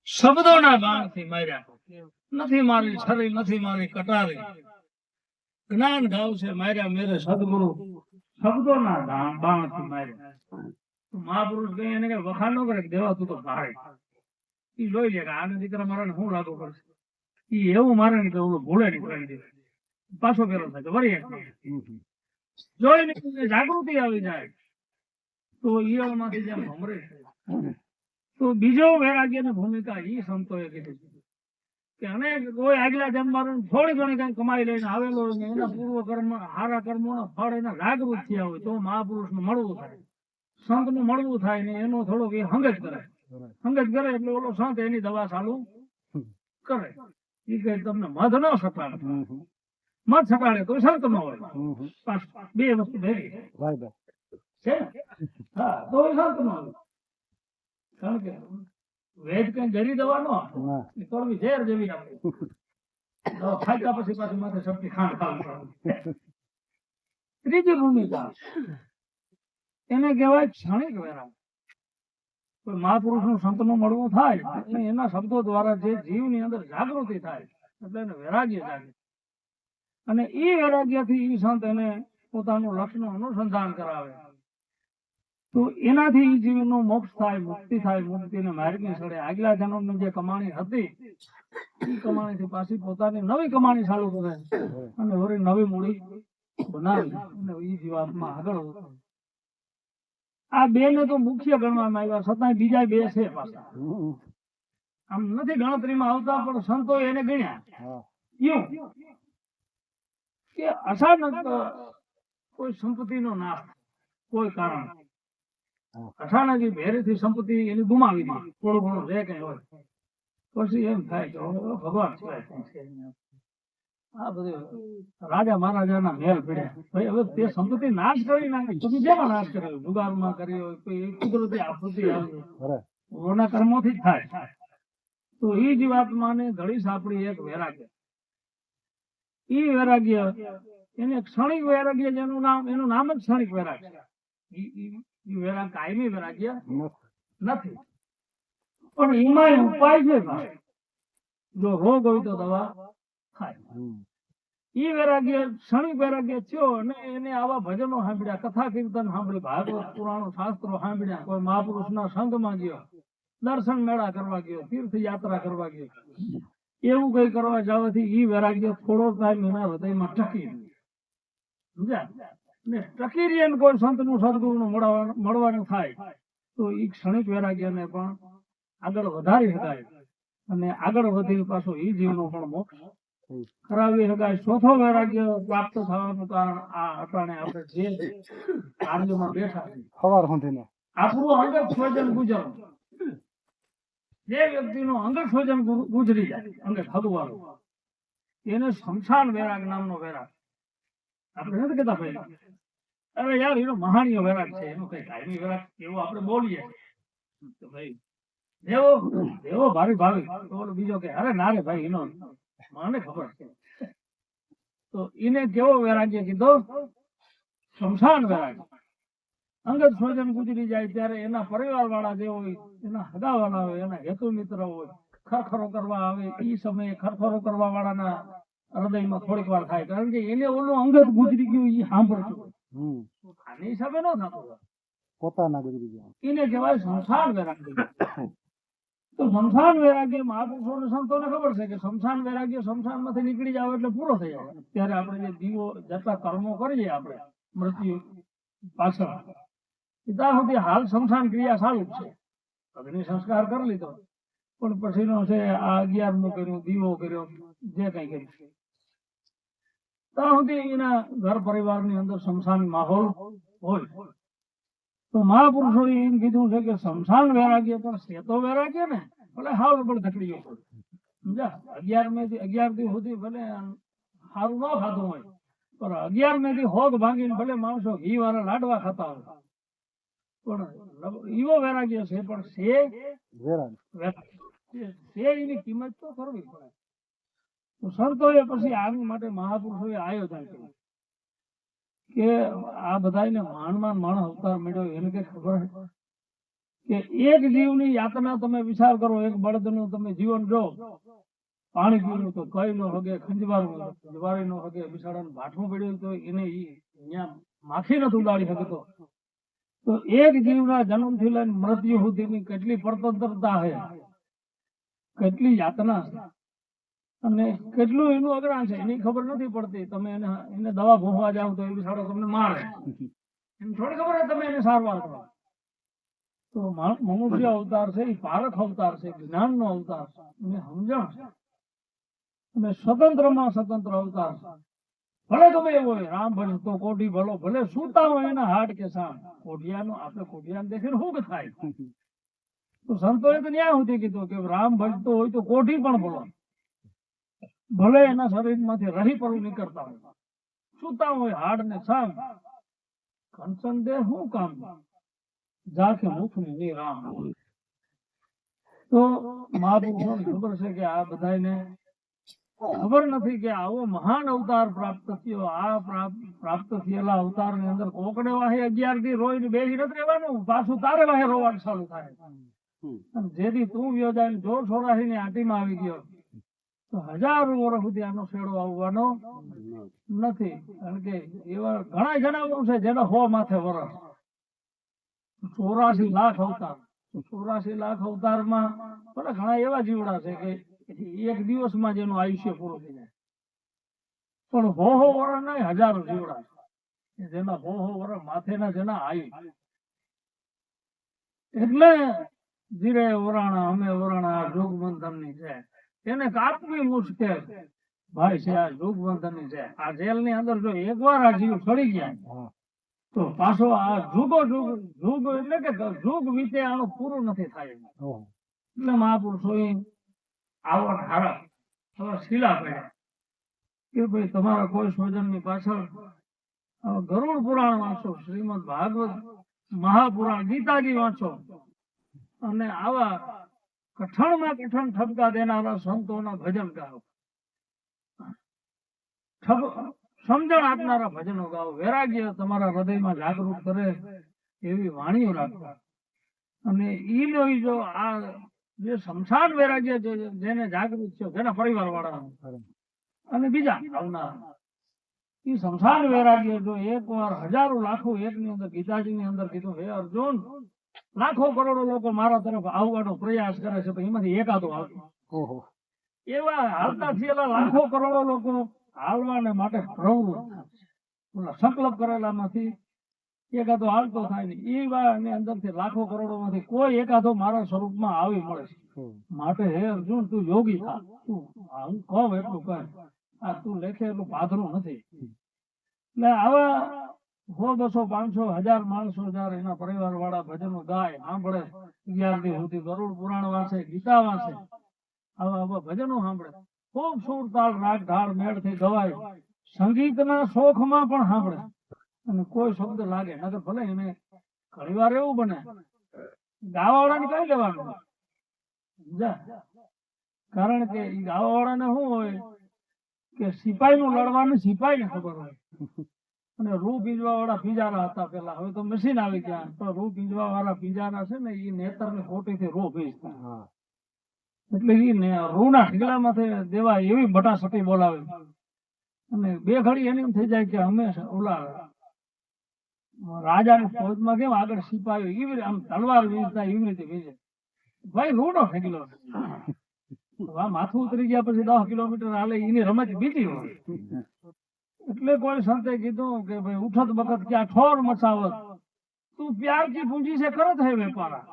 શબ્દોના બાણથી માર્યા, નથી મારી છરી, નથી મારી કટારી, જ્ઞાન ગાવ છે માર્યા મેરે સદગુરુ, શબ્દોના બાણથી માર્યા. મહાપુરુષ કઈ એને કઈ વખાણ ન કરે કે દેવા તું તો ભારે, ઈ જોઈ લે કે આને દીકરા મારા હું લાગુ કરશે, ઈ એવું મારે ને કે ઓલું ભૂલે નહીં કરી દે, પાછો પેલો થાય વરી એક જોઈને જાગૃતિ આવી જાય તો ઈયળમાંથી જેમ ભમરે છે. તો બીજો વૈરાગ્યની ભૂમિકા ઈ સંતોએ કીધી કે અને કોઈ આગલા જન્મમાં થોડી ઘણી કઈ કમાઈ લઈને આવેલો હોય ને એના પૂર્વ કર્મ હારા કર્મોના ફળ એના જાગૃત થયા હોય તો મહાપુરુષનું મળવું થાય, સંતનું મળવું થાય ને એનો થોડોક એ હંગત કરે, હંગત કરે એટલે ઓલો સંત એની દવા ચાલુ કરે. એ કઈ તમને મધ ન સટાડે, મધ સટાડે તો સંત ન હોય, બે વસ્તુ ભેગી છે ને. હા, તો એ સંત ન હોય. કારણ કે વેદ કઈ જરી દવા નો કડવી ઝેર જેવી આપે, ખાધા પછી પાછી માથે શક્તિ ખાંડ ખાવી. ત્રીજી ભૂમિકા એને કહેવાય ક્ષણિક વૈરાગ. કોઈ મહાપુરુષ નું સંત નું મળવું થાય અને એના શબ્દો દ્વારા જે જીવની અંદર જાગૃતિ થાય એટલે એને વૈરાગ્ય જાગે, અને એ વૈરાગ્યથી એ સંત એને પોતાનું લક્ષ્યનું અનુસંધાન કરાવે તો એનાથી એ જીવનો મોક્ષ થાય, મુક્તિ થાય, મુક્તિને માર્ગી ચડે. આગલા જન્મની જે કમાણી હતી એ કમાણીથી પાછી પોતાની નવી કમાણી ચાલુ કરે અને વળી નવી મૂડી બનાવી અને એ જીવાતમાં આગળ વધે. આ બે ને તો મુખ્ય ગણવામાં આવ્યા, છતાંય બીજા બે છે પાછા, આમ નથી ગણતરીમાં આવતા પણ સંતો એને ગણ્યા. એવું કે અચાનક કોઈ સંપત્તિનો નાશ, કોઈ કારણ અચાનક ભેરેથી સંપત્તિ એની ગુમાવી દીધી, થોડું ઘણું જે કઈ હોય, પછી એમ થાય કે ભગવાન સિવાય આ બધું રાજા મહારાજાના મેલ પડ્યા. ભાઈ હવે તે સંપત્તિ નાશ કરી નાખી, તમે જેમાં નાશ કર્યો, જુગારમાં કર્યો, કોઈ કુદરતી આપત્તિ આવી, ઓના કર્મોથી જ થાય. તો એ જીવાત્માને ધડી સાપડી એક વૈરાગ્ય. એ વૈરાગ્ય એને ક્ષણિક વૈરાગ્ય, જેનું નામ, એનું નામ જ ક્ષણિક વૈરાગ્ય. એ વૈરાગ કાયમી વૈરાગ્ય નથી, પણ એમાં ઉપાય છે. જો રોગ હોય તો દવા થાય. એ વૈરાગ્ય ક્ષણિક વૈરાગ્ય થયો અને એને આવા ભજનો સાંભળ્યા, કથા કીર્તન સાંભળી, ભાગવત પુરાણો શાસ્ત્રો સાંભળ્યા, કોઈ મહાપુરુષના સંઘમાં ગયો, દર્શન મેળા કરવા ગયો, તીર્થ યાત્રા કરવા ગયો, એવું કઈ કરવા જવાથી એ વૈરાગ્ય થોડો ટાઈમ એના હૃદયમાં ટકી સમજ્યા ને. ટકી રહીએ ને કોઈ સંત નું સદગુરુ નું મળવાનું થાય તો એ ક્ષણિક વૈરાગ્યને પણ આગળ વધારી શકાય અને આગળ વધી પાછો એ જીવનો પણ મોક્ષ કરાવી શકાય. ચોથો વૈરાગ્ય પ્રાપ્ત થવાનું કારણ આ અટાણે આપણે જે કાર્યમાં બેઠા છીએ, આપણું અંગત સ્વજન ગુજરવું. જે વ્યક્તિનું અંગત સ્વજન ગુજરી જાય, અંગત હગવાનું, એને શમશાન વૈરાગ નામનો વૈરાગ. આપણે નથી કહેતા ભાઈ અરે યાર એનો મહાનીય વૈરાગ છે, એનો કઈ કાયમી વૈરાગ એવો આપણે બોલીએ તો ભાઈ એવો ભારી ભાવિક, તો બીજો કે અરે ના રે ભાઈ એનો મને ખબર છે. તો એને કેવો વૈરાગ્ય કીધો? શમશાન વૈરાગ. અંગત સ્વજન ગુજરી જાય ત્યારે એના પરિવાર વાળા જે હોય, એના હગા વાળા હોય, એના હેતુ મિત્ર હોય, ખરખરો કરવા આવે, એ સમયે ખરખરો કરવા વાળાના હૃદયમાં થોડીક વાર થાય, કારણ કે એને ઓલું અંગત ગુજરી ગયું એ સાંભળતું હોય, આની હિસાબે ન થતું પોતાના ગુજરી ગયા, એને કહેવાય શમશાન વૈરાગ્ય. તો શમશાન વૈરાગ્ય મહાપુરુષોને સંતોને ખબર છે કે શમશાન વૈરાગ્ય શમશાન માંથી નીકળી જાવ એટલે પૂરો થઈ જાય. ત્યારે આપણે જે દીવો જતા કર્મો કરીએ આપણે મૃત્યુ પાછળ, ત્યાં સુધી હાલ શમશાન ક્રિયા સારું છે, અગ્નિ સંસ્કાર કરી લીધો, પણ પછીનો છે આ 11મું કર્યું, દીવો કર્યો, જે કઈ કર્યું, ત્યાં સુધી એના ઘર પરિવારની અંદર શમશાન માહોલ હોય. તો મહાપુરુષોએ એમ કીધું છે કે શમશાન વૈરાગ્ય પણ સેતો વૈરાગ્ય ને ભલે હાવ પણ ધકડીઓ સમજ્યા. 11 દી સુધી ભલે સારું ન ખાધું હોય, પણ 11 દી હોગ ભાંગીને ભલે માણસો ઘી વાળા લાડવા ખાતા હોય, પણ એવો વૈરાગ્ય છે. પણ એની કિંમત તો કરવી પડે. તો સંતોએ પછી આની માટે મહાપુરુષોએ આયોજન કર્યું કે આ બધાને માણ અવતાર મળ્યો, એને કઈ ખબર કે એક જીવની યાતના તમે વિચાર કરો, એક બળદનું તમે જીવન જો, પાણી પીવું તો કઈ નો હગે, ખંજવારી નો હગે, બિચારાને ભાઠું પડ્યું તો એને અહીંયા માખી નથી ઉડાડી શકતો. તો એક જીવના જન્મથી લઈને મૃત્યુ સુધીની કેટલી પડતરતા છે, કેટલી યાતના છે, અને કેટલું એનું અઘરા છે એની ખબર નથી પડતી. તમે એને દવા ભોગવા જાવ તો એ બિચારો તમને મારે, એને થોડી ખબર છે તમે એને સારવાર કરો. તો મનુષ્ય અવતાર છે એ પારખ અવતાર છે, જ્ઞાનનો અવતાર છે, એને સમજણ છે, અને સ્વતંત્રમાં સ્વતંત્ર અવતાર છે. ભલે ગમે એવો હોય, રામ ભલે તો કોઢી ભલો, ભલે સૂતા હોય એના હાડ કે સામ, કોઢિયાનું આપણે કોઢિયાને દેખીને શું થાય? તો સંતોએ તો ન્યા સુધી કીધું કે રામ ભજતો હોય તો કોઢી પણ ભલો, ભલે એના શરીરમાંથી રહી પરુ નીકળતા હોય, સૂતા હોય હાડ ને સામ, કંચન દે શું કામ, જાકે મુખ ની રામ. તો મહાપુરુષોને ખબર છે કે આ બધાને ખબર નથી કે આવો મહાન અવતાર પ્રાપ્ત થયો. આ પ્રાપ્ત થયેલા અવતાર ની અંદર કોકડે વાહે 11 દી રોઈને બેસી નથી રહેવાનું, પાછું તારે વાહે રોવાનું ચાલુ થાય. અને જેથી તું વ્યો જાય જોર છોરાશી ની આંટીમાં આવી ગયો તો 1000 વર્ષ સુધી આનો છેડો આવવાનો નથી. કારણ કે એવા ઘણા જણાવ્યું છે જેના 100 માથે વર્ષ, 84 લાખ અવતાર. 84 લાખ અવતારમાં ભલે ઘણા એવા જીવડા છે કે એક દિવસમાં જેનું આયુષ્ય પૂરું થઈ જાય, પણ 100 વર્ષ નહીં, હજારો જીવડા છે જેના 100 વર્ષ માથેના જેના આયુ. એટલે ધીરે વરાણા અમે વરાણા જોગબંધન ની છે, એને કાપવી મુશ્કેલ ભાઈ છે. આ જોગબંધન ની છે, આ જેલ ની અંદર જો એકવાર આ જીવ ચડી ગયા તો પાછો આ જુગો જુગ એટલે કે જુગ વીતે આનું પૂરું નથી થાય. એટલે મહાપુરુષોએ આવો ધારા હવે શીલા પડ્યા કે ભાઈ તમારા કોઈ સ્વજન ની પાછળ ગરુડ પુરાણ વાંચો, શ્રીમદ ભાગવત મહાપુરાણ, ગીતાજી વાંચો, અને આવા કઠણમાં કઠણ ઠપકા દેનારા સંતોના ભજન ગાઓ, સમજણ આપનારા ભજનો ગાઓ, વૈરાગ્ય તમારા હૃદયમાં જાગૃત કરે એવી વાણીઓ રાખો. અને ઈ જો આ જે શમશાન વૈરાગ્ય જેને જાગૃત છે, જેના પરિવાર વાળા અને બીજા આવનાર, એ શમશાન વૈરાગ્ય જો એક વાર હજારો લાખો એક ની અંદર ગીતાજી ની અંદર કીધું, હે અર્જુન, લાખો કરોડો લોકો મારા તરફ આવવાનો પ્રયાસ કરે છે, પણ એમાંથી એકાદો આવતો. એવા હાલતા થયેલા લાખો કરોડો લોકો હાલવાને માટે પ્રવૃત્ત, સંકલ્પ કરેલામાંથી એકાદો હાલતો થાય ને, એ ની અંદરથી લાખો કરોડો માંથી કોઈ એકાદો મારા સ્વરૂપમાં આવી મળે છે. માટે હે અર્જુન, તું યોગી થા, તું હું કહું એટલું કર, આ તું લેખે એટલું પાધરું નથી. એટલે આવા 100, 200, 500, 1000 માણસો જયારે એના પરિવાર વાળા ભજનો ગાય, સાંભળે, 11 દી સુધી ગરુડ પુરાણ વાંચે, ગીતા વાંચે, આવા ભજનો સાંભળે, ખૂબ સુર તાલ રાગ ઢાળ મેળ થી ગવાય, સંગીતના શોખમાં પણ સાંભળે, અને કોઈ શબ્દ લાગે નકર ભલે એને ઘણી વાર એવું બને ગાવાવાળાને કઈ લેવાનું, કારણ કે એ ગાવાવાળાને શું હોય કે સિપાહી નું લડવાનું સિપાહી ને ખબર હોય. અને રૂ પીંજવા વાળા પિંજારા હતા પેલા, હવે તો મશીન આવી ગયા, તો રૂ પીંજવા વાળા પિંજારા છે ને એ નેતર ની ખોટી થી રૂ પીંજતા, એટલે એ રૂ ના ઢીગલામાંથી દેવા એવી બટાસટી બોલાવે, અને બે ઘડી એની થઈ જાય કે અમે ઓલા રાજાની ફૌજમાં કેમ આગળ સિપાહીઓ એવી આમ તલવાર વીજતા એવી રીતે વીજે. ભાઈ રૂડો ઠેકલો, માથું ઉતરી ગયા પછી 10 કિલોમીટર હાલે, એની રમત બીજી હોય. એટલે કોઈ સંતે કીધું કે ભાઈ ઉઠત બખત ક્યાં ઠોર મચાવત, તું પ્યાર કી પૂંજી સે કરત હે વેપારા,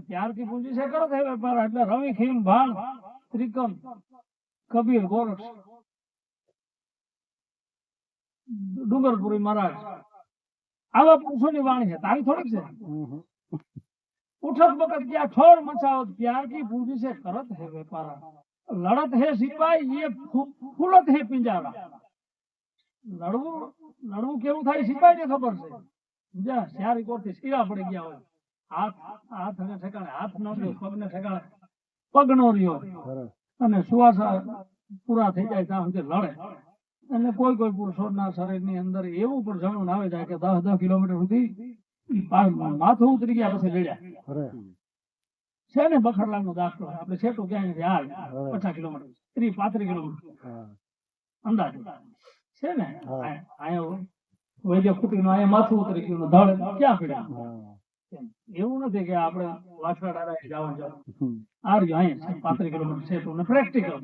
પ્યાર કી પૂંજી સે કરત હે વેપારા. એટલે રવિ ખીમ ભાણ ત્રિકમ કબીર ગોરક્ષ ડુંગરપુરી મહારાજ, આવા પુરુષોની વાણી છે, તારી થોડીક છે. ઉઠત બખત ક્યાં ઠોર મચાવત, પ્યાર કી પૂંજી સે કરત હે વેપારા, લડત હે સિપાही ये फूलत है पिंजारा. લડવું કેવું થાય સિપાહી ને ખબર છે. જા સારી કોરથી શીરા પડી ગયા હોય, હાથ ને ઠેકાણે હાથ નો રહ્યો, પગ ને ઠેકાણે પગ નો રહ્યો, અને સુવાસા પૂરા થઈ જાય ત્યાં સુધી લડે. અને કોઈ પુરુષોના શરીરની અંદર એવું પણ જણું આવે જાય કે 10 કિલોમીટર સુધી માથું ઉતરી ગયા પછી લડ્યા. છે ને બખરલાલ નો દાખલો આપણે છેટું ક્યાંય નથી હાલ 50 કિલોમીટર 30-35 કિલોમીટર અંદાજે છે ને અહીંયા વૈદ્ય કુટી નું અહીંયા માથું ઉતરી ગયું ધડ ક્યાં પડ્યા એવું નથી કે આપણે વાછડા જવાનું આ રહ્યું અહીંયા 35 કિલોમીટર છેટું ને પ્રેક્ટિકલ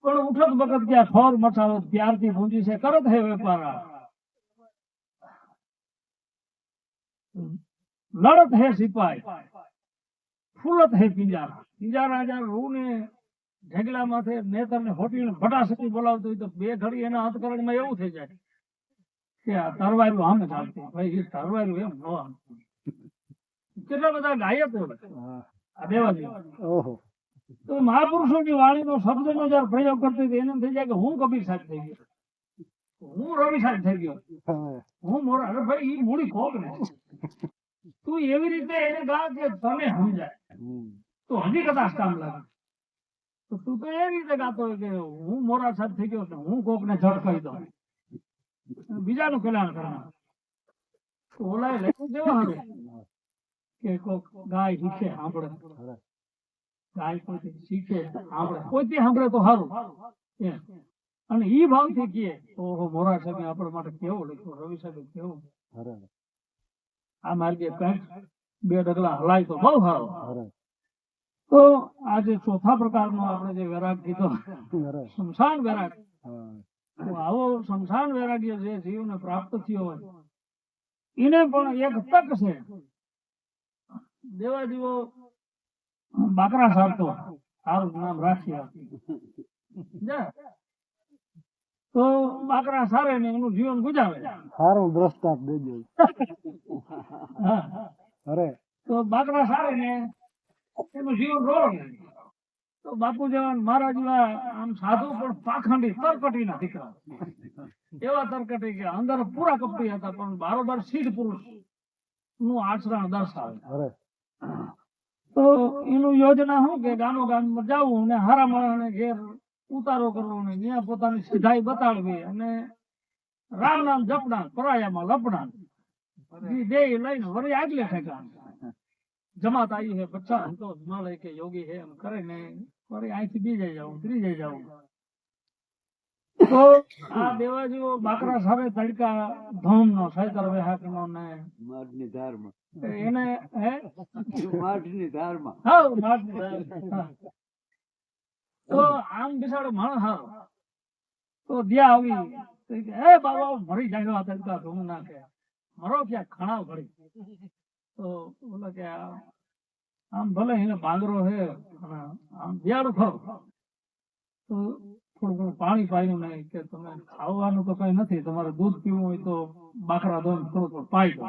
પણ ઉઠત વખત ક્યાં ઠોર મચાવો પ્યારથી પૂંજી છે કરત હે વેપારા લડત હે સિપાઈ ફૂલત હે પિંજારા પિંજારા જ્યાં રૂ ને ઢેગલા માથે નેતર ને હોટી ને ભટાસટી બોલાવતો હોય તો બે ઘડી એના અંતકરણ માં એવું થઈ જાય કે આ તરવારું આમ ચાલતું ભાઈ એ તરવારું એમ ન આમ કેટલા બધા ગાયકો આ દેવાજી તો મહાપુરુષોની વાણીનો શબ્દનો જયારે પ્રયોગ કરતો એને એમ થઈ જાય કે હું કબીર સાહેબ થઈ ગયો હું રવિ સાહેબ થઈ ગયો હું મોરા અરે ભાઈ એ મૂડી ખોક ને તું એવી રીતે એને ગા કે તને સમજાય તો હજી કદાચ કામ લાગે તો તું તો એ રીતે ગાતો હોય કે હું મોરા સાહેબ થઈ ગયો હું કોક ને જડ કહી દઉં બીજાનું કલ્યાણ કરવાનું ઓલા લેવું કેવા હવે કે કોક ગાય શીખે સાંભળે ગાય કોઈથી શીખે સાંભળે કોઈથી સાંભળે તો સારું અને ઈ ભાવથી કહે ઓહો મોરા સાહેબ આપણા માટે કેવું લખ્યું રવિ સાહેબ કેવું આ માર્ગે કંઈક 2 ડગલા હલાય તો બહુ સારો તો આજે ચોથા પ્રકારનો આપણે જે વૈરાગ કીધો શમશાન વૈરાગ આવો શમશાન વૈરાગ્ય જે જીવને પ્રાપ્ત થયો હોય એને પણ એક તક છે દેવાજીવો બાકરા સારતો સારું નામ રાખ્યા તો બાકરા સારે ને એનું જીવન ગુજારે સારું દ્રષ્ટાંત દેજો અરે તો બાકરા સારે ને એનું જીવન રોળ તો બાપુ જવાન મારા જેવા આમ સાધુ પણ પાખંડી તરકટી ના દીકરા એવા તરકટી કે અંદર પૂરા કપટી હતા પણ બારોબાર સિદ્ધ પુરુષ નું આચરણ દર્શાવે તો એનું યોજના શું કે ગામો ગામ જવું ને હારા માણસને ઘેર ઉતારો કરવો ને ત્યાં પોતાની સીધાઈ બતાડવી અને રામ નામ જપના પરાયામાં લપના દે લઈને વળી આગલે ઠેકાણ જમાત આવી છે બચ્ચા તો મળે કે યોગી છે એમ કરે ને વળી અહીંથી બીજે જાઉં ત્રીજે જાઉં તો આ દેવાજીઓ બાકરા સારે તડકા ધોમ નો સૈતર વેહાક નો ને માઠની ધારમાં એને હે માઠની ધારમાં હા માઠની ધાર તો આમ બિસાડો માણસ હારો તો દ્યા આવી એ બાબા મરી જાય તડકા ધોમ નાખે મરો ક્યાં ખણાવ ઘડી તો બોલે કે આમ ભલે એને બાંગરો છે આમ દિયાળું ખરો તો થોડું ઘણું પાણી પાયું નહીં કે તમે ખાવાનું તો કઈ નથી તમારે દૂધ પીવું હોય તો બાકરા ધોઈને થોડું થોડું પાઈ દો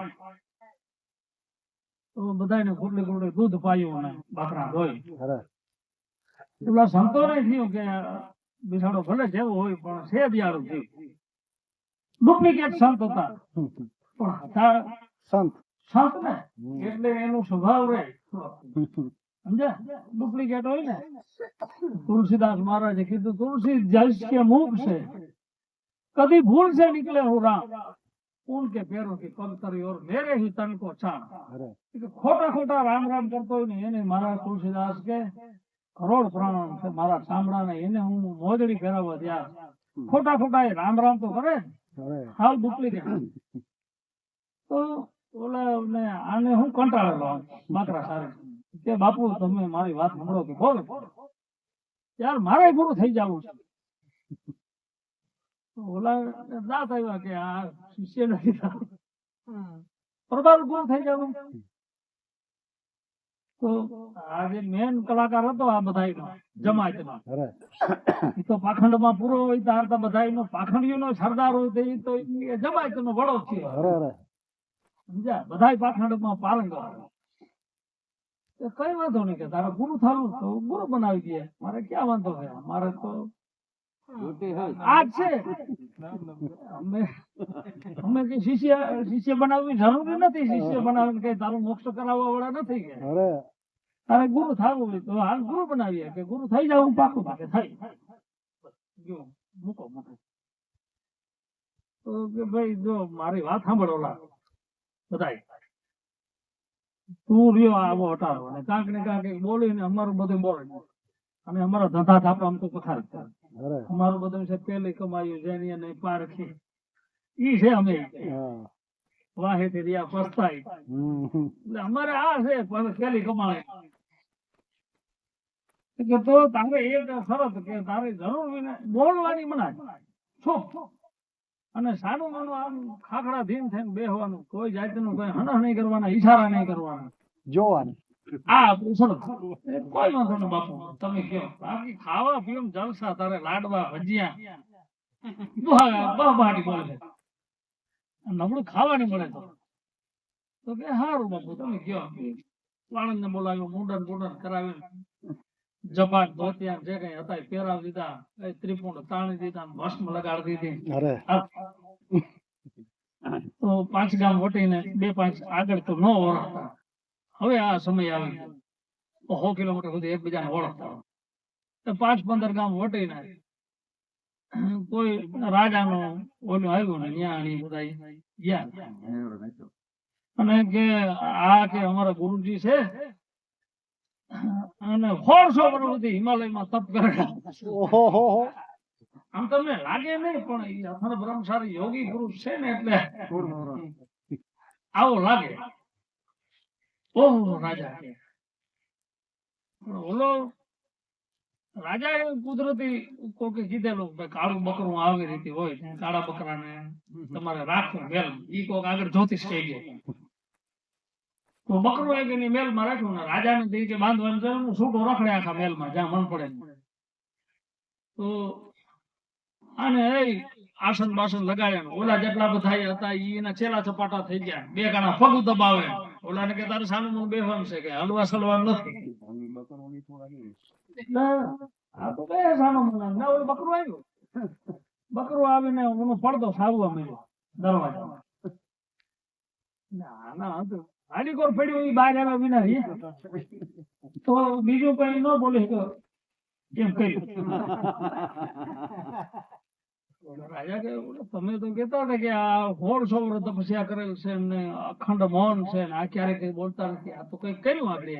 તો બધાને ગુડલે ગુડલે દૂધ પાયું ને બાકરા ધોઈ પેલા સંતોને થયું કે બિસાડો ભલે જેવો હોય પણ છે દિયાળું થયું ડુપ્લિકેટ સંત હતા પણ હતા સંત સંત ને એટલે એનો સ્વભાવ રહે સમજ્યા ડુપ્લિકેટ હોય ને તુલસીદાસ મહારાજે કીધું તુલસી જશ કે મુખ છે કદી ભૂલ से निकले हो राम उनके पैरों की कमतरी और मेरे ही तन को छाण खोटा खोटा राम राम करतो હોય ને એને મારા તુલસીદાસ કે કરોડ પ્રણામ છે મારા ચામડા ને એને હું મોજડી પહેરાવવા ત્યાં ખોટા ખોટા એ રામ રામ તો કરે હાવ ડુપ્લિકેટ તો ઓલા ને આને હું કંટાળેલો બાકરા સારે કે બાપુ તમે મારી વાત સાંભળો કે બોલો યાર મારે પૂરું થઈ જવું છે ઓલા દાંત આવ્યા કે આ શિષ્ય નથી પરબારું પૂરું થઈ જવું તો આ જે મેન કલાકાર હતો આ બધાયનો જમાયતનો એ તો પાખંડમાં પૂરો હોય ત્યાર તો બધાયનો પાખંડીઓનો સરદાર હોય તો એ જમાયતનો વડો છે સમજ્યા બધાય પાખંડમાં પારંગત કઈ વાંધો નહીં કે તારે ગુરુ થવું તો ગુરુ બનાવી દે મારે ક્યાં વાંધો છે મારે તો આ છે અમે કઈ શિષ્ય બનાવવી જરૂરી નથી શિષ્ય બનાવીને કઈ તારું મોક્ષ કરાવવા વાળા નથી કે તારે ગુરુ થવું હોય તો હાલ ગુરુ બનાવીએ કે ગુરુ થઈ જાવ પાકું માટે થઈ મૂકો તો કે ભાઈ જો મારી વાત સાંભળો બધાય તું રહ્યો આવો હટાવો અને કાંક ને કાંક એક બોલીને અમારું બધું બોલે અને અમારા ધંધા થાપા આમ તો પથારી કરે. અરે અમારું બધું છે પેલી કમાયું જેની અને પારખી ઈ છે અમે હા વાહે થી રહ્યા પસ્તાય એટલે અમારે આ છે પણ પેલી કમાણી એટલે તો તારે એક શરત કે તારે જરૂર વિના બોલવાની મનાય શું અને સારું માનું આમ ખાખડા ધીમ થઈને બેહવાનું કોઈ જાતનું કોઈ હણસ નહીં કરવાના ઈશારા નહીં કરવાના જોવાનું આ આપણું શરત એ કોઈ વાંધો નહીં બાપુ તમે કયો બાકી ખાવા પીવા જલસા તારે લાડવા ભજીયા બહાટી બોલે છે નબળું ખાવા નહીં મળે તો કે સારું બાપુ તમે કયો વાળંદને બોલાવ્યો મુંડન કરાવ્યું જપાટ ધોતિયા જે કઈ હતા એ પહેરાવી દીધા એ ત્રિપુંડ તાણી દીધા ભસ્મ લગાડી દીધી અરે તો 5 ગામ વટીને 2-5 આગળ તો ન ઓળખતા હવે આ સમય આવી ગયો 100 કિલોમીટર સુધી એકબીજાને ઓળખતા તો 5-15 ગામ વટીને કોઈ રાજાનો ઓલું આવ્યું ને ત્યાં બધા ગયા અને કે આ કે અમારા ગુરુજી છે અને 100 વર્ષ સુધી હિમાલયમાં તપ કરેલા ઓહો આમ તમને લાગે નહીં પણ એ અથર બ્રહ્મચારી યોગી પુરુષ છે ને એટલે આવો લાગે ઓહો રાજા કે ઓલો રાજા એ કુદરતી કોકે કીધેલું કે કાળું બકરું આવી રીતે હોય કાળા બકરાને તમારે રાખવું મેલ ઈ કોક આગળ જ્યોતિષ કહી ગયો તો બકરું એક એની મેલમાં રાખ્યું ને રાજાને તે કે બાંધવાનું છે છૂટો રખડે આખા મેલમાં જ્યાં મન પડે તો આને આસન બાસન લગાડ્યા ઓલા જેટલા બધા હતા ઈ એના છેલ્લા ચપાટા થઈ ગયા 2 ગાણા પગ દબાવે ઓલાને કે તારે સાનું મન બેહવાનું છે કે હલવા સલવાનું નથી એટલે આ તો બે સાનું મન ના ઓલું બકરું આવીને એનો પડદો સાવવા મળ્યો દરવાજામાં ના હાડી કોર પડ્યું ઈ બહાર આવ્યા વિના રહી તો બીજું કઈ ન બોલે તો એમ કર્યું રાજા કે તમે તો કેતા હતા કે આ 100 વર્ષ તપસ્યા કરેલ છે ને અખંડ મૌન છે ને આ ક્યારે કઈ બોલતા નથી આ તો કઈ કર્યું આગળ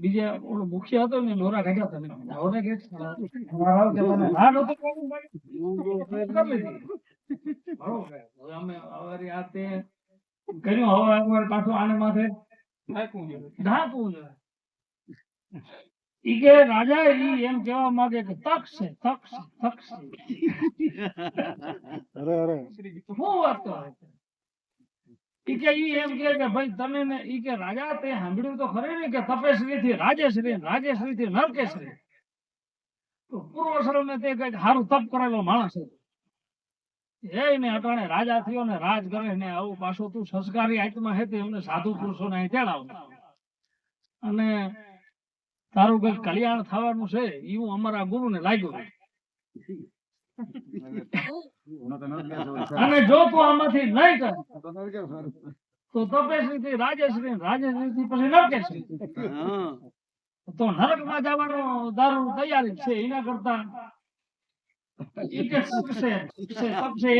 બીજા ઓલો મુખ્ય હતો ને લોરા કાઢ્યા હતા ને ઓને કે મારા કે મને રાડ હતો કરી લીધી બરોબર હવે અમે અમારી આ તે કર્યું હવે અમારે પાછું આને માથે ઢાંકવું જોઈએ ઈ કે રાજા ઈ એમ કહેવા માંગે કે તક છે અરે અરે શું વાત કરે ઈ કે ઈ એમ કે ભાઈ તમે ને ઈ કે રાજા તે સાંભળ્યું તો ખરી ને કે તપેશ્રી થી રાજેશ્રી થી નરકેશ્રી તો પૂર્વશ્રમે તે કઈક સારું તપ કરેલો માણસ હતો એને અટાણે રાજા થયો ને રાજ કરે ને આવું પાછું તું સંસ્કારી આત્મા હે તે એમને સાધુ પુરુષો ને તેડાવ અને તારું કઈક કલ્યાણ થવાનું છે એવું અમારા ગુરુ ને લાગ્યું અને જો તું આમાંથી નહીં કર તો તપેશ્રી થી રાજેશ્રી થી પછી નરકેશ્રી તો નરક માં જવાનો દારૂ તૈયારી છે એના કરતા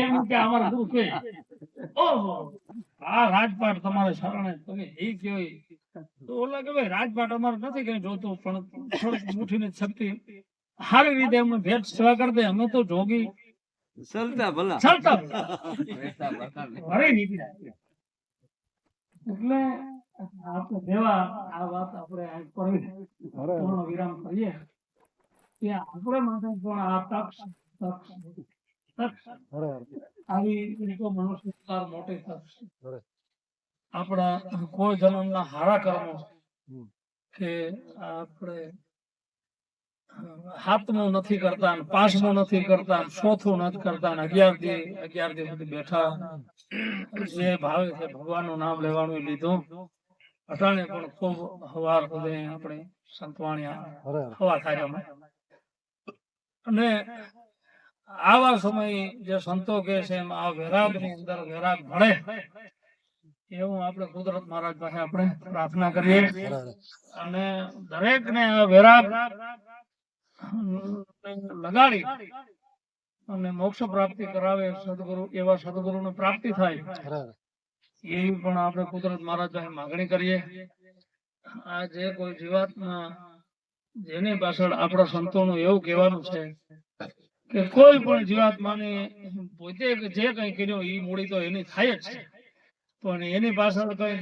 એમ કે અમારા ગુરુ કે ઓહો આ રાજપાટ તમારે શરણે તમે એ કયો તો ઓલા કે ભાઈ રાજપાટ અમારે નથી કઈ જોતું પણ થોડીક મુઠ્ઠીની શક્તિ સારી રીતે અમને ભેટ સેવા કરી દે અમે તો જોગી ચલતા ભલા એટલે આપણે દેવા આ વાત આપણે પૂર્ણ વિરામ કરીએ કે આપણે માટે પણ આ તક આવી મનુષ્ય મોટી તક છે આપણા કોઈ જન્મના હારા કર્મો કે આપણે હાથમું નથી કરતા પાંચમું નથી કરતા ચોથું નથી કરતા 11 દી સુધી બેઠા જે ભાવે છે ભગવાનનું નામ લેવાનું લીધું અટાણે પણ ખૂબ હવાર સુધી આપણે સંતવાણિયા હવા થાય અને આવા સમય જે સંતો કે છે એમ આ વૈરાગ ની અંદર વૈરાગ મળે એવું આપણે કુદરત મહારાજ પાસે આપણે પ્રાર્થના કરીએ અને દરેક ને વૈરાગ લગાડી અને મોક્ષ પ્રાપ્તિ કરાવે સદગુરુ એવા સદગુરુ ની પ્રાપ્તિ થાય એવી પણ આપણે કુદરત મહારાજ પાસે માગણી કરીએ. આ જે કોઈ જીવાતમાં જેની પાછળ આપણા સંતોનું એવું કહેવાનું છે કે કોઈ પણ જીવાત્માને પોતે જે કઈ કર્યો એ મૂડી તો એની થાય જ છે, પણ એની પાછળ કઈ